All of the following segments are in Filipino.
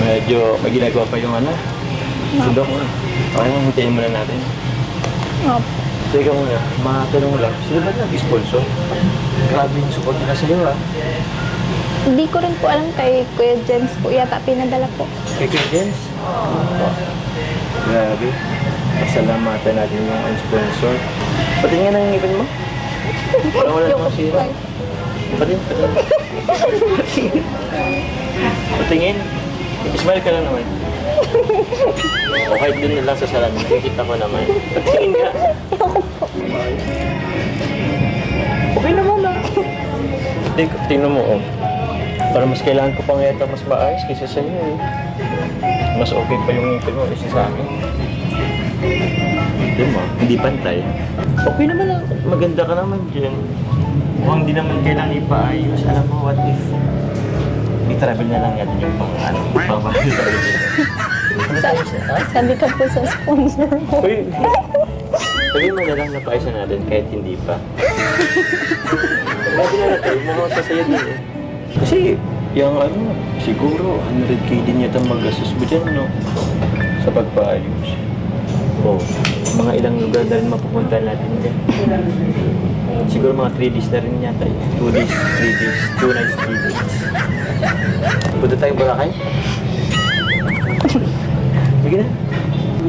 Medyo may ginagawa pa yung ano. Sundok mo. Okay mo, hintayin muna natin. Opo. Teka muna, matanong lang, sino ba nag-sponsor? Grabe yung support nila sa'yo ha. Hindi ko rin po alam kay Kuya Jens po yata pinadala po. Kay Kuya Jens? Grabe. Pasalamatan natin yung sponsor. Pati nga nang ngipin mo? Parang wala namang sira. Patingin. Patingin. Smile ka lang naman. O kahit din na lang sa salamin, nakikita ko naman. Patingin ka. Okay naman na. Tingnan mo, oh. Para mas kailangan ko pang ito mas maayos kaysa sa inyo, eh. Mas okay pa yung ngipin mo isa sa akin. Di mo, hindi pantay. Okay naman lang. Maganda ka naman dyan. Kung hindi naman kailangan ipaayos, alam mo, what if i-travel na lang natin yung pang-mahal tayo dyan. Sabi ka po sa sponsor mo. Uy, sabi mo na lang napaayos na natin kahit hindi pa. Sabi na natin, mukhang sasaya din eh. Kasi, yung ano, siguro, 100K din yata mag-assist mo dyan, no? Sa pagpaayos. Oh, mga ilang lugar na rin mapupunta natin dyan. Siguro mga 3 days na rin yata. 2 days, 3 days, 2 nights, 3 days. Punta tayong Boracay? Sige na.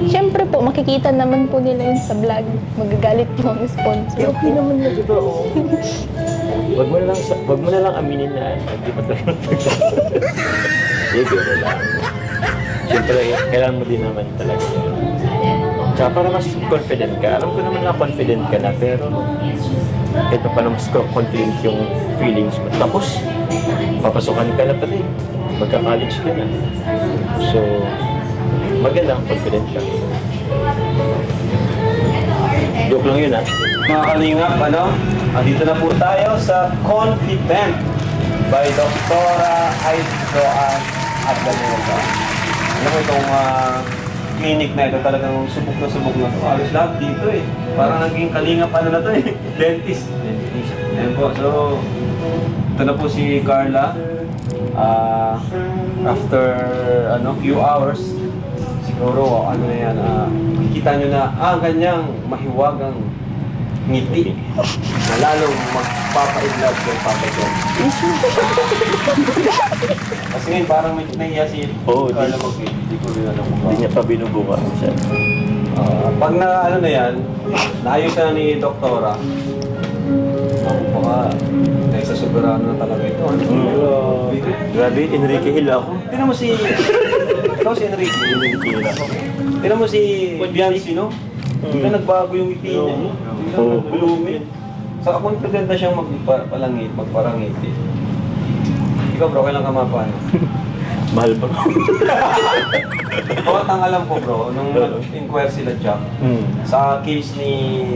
Siyempre po, makikita naman po nila yun sa vlog. Magagalit po ang sponsor. Okay naman na, diba? Oh. Wag mo na lang aminin na hindi pa talaga sige, wala lang. Siyempre, kailangan mo din naman talaga yun. Tsaka para mas confident ka. Alam ko naman na confident ka na, pero kahit pa paano mas confident yung feelings mo. Tapos, papasukan ka na pati. Magka-college ka na. So, maganda ang confident ka. Joke lang yun, ha? Mga kalingap, andito na po tayo sa Confident by Dr. Joan Abdanuga. Alam mo itong clinic na ito, talagang subok na subok na ito. Halos lahat dito eh. Parang naging kalingap na to eh. Dentist. Ayan po, so ito na po si Carla. After few hours, siguro na yan, makikita nyo na ganyang mahiwagang ngiti na lalong magpapa-inlove kay Papa John. Kasi ngayon parang may nahiya si Carla mag-ngiti. Hindi ko rin alam kung Hindi niya pa binubuka. pag na yan, naayos na ni Doktora, baka dahil sa soberano na talaga ito. Grabe, Enrique Hill ako. Tignan mo si... Ikaw si Enrique. Enrique Hill ako. Tignan mo si Bianci, no? Bigla nagbago yung ngiti niya. Bigla nag-blooming. Sa confident na siyang magparangiti. Ikaw bro, kailan ka mapano? Mahal ba? Ang alam ko bro, nung nag-inquire sila Jack, sa case ni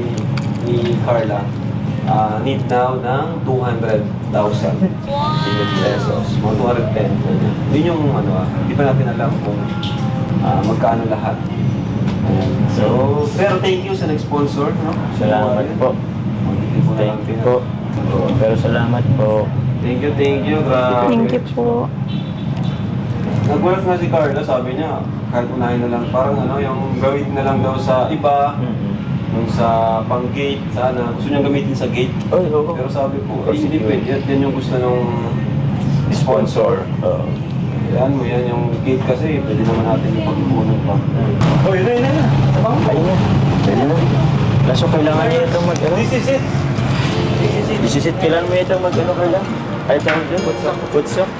Carla, need now ng 200,000 pesos. Mga 210. Yun yung hindi pa natin alam kung magkano lahat. So, pero thank you sa nag-sponsor, no? Salamat po. Thank you po. Pero salamat po. Thank you. Grabe. Thank you po. Nag-work na si Carla, sabi niya, kahit unahin na lang, parang yung gawin na lang daw sa iba, yung sa pang-gate, sana. Gusto niyang gamitin sa gate. Ay, oo. Pero sabi ko, hindi pwede. Yan yung gusto ng sponsor. Yan mo, yan yung gate kasi, pwede naman natin yung pag-ipunan pa. Oh, yun na. Tabang pa. Pwede na. Kaso kailangan niya itong This is it. Isisit, kailangan mo itong Carla? Ay, tawag dyan? What's up?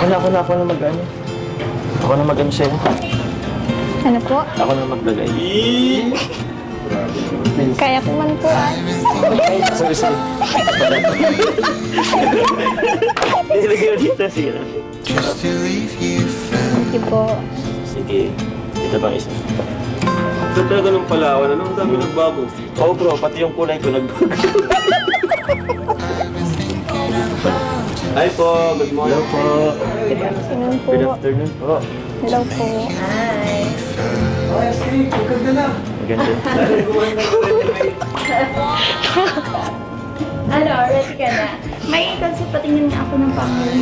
Ako na mag-ano. Ako na mag-ano sa'yo. Ano po? Ako na maglagay. Kaya ko man po Sorry. Nilagay mo dito, sige na. Thank you po. Sige, ito bang isa? Ito talaga ng Palawan, ang dami nagbago. Oo bro, pati yung kulay ko nagbago. Hi po, good morning. Hello po. Good afternoon po. Good afternoon po. Hello po. Ay, sige, ganda na. Maganda. Ano, ready ka na? May kasi patingin na ako ng pangalan.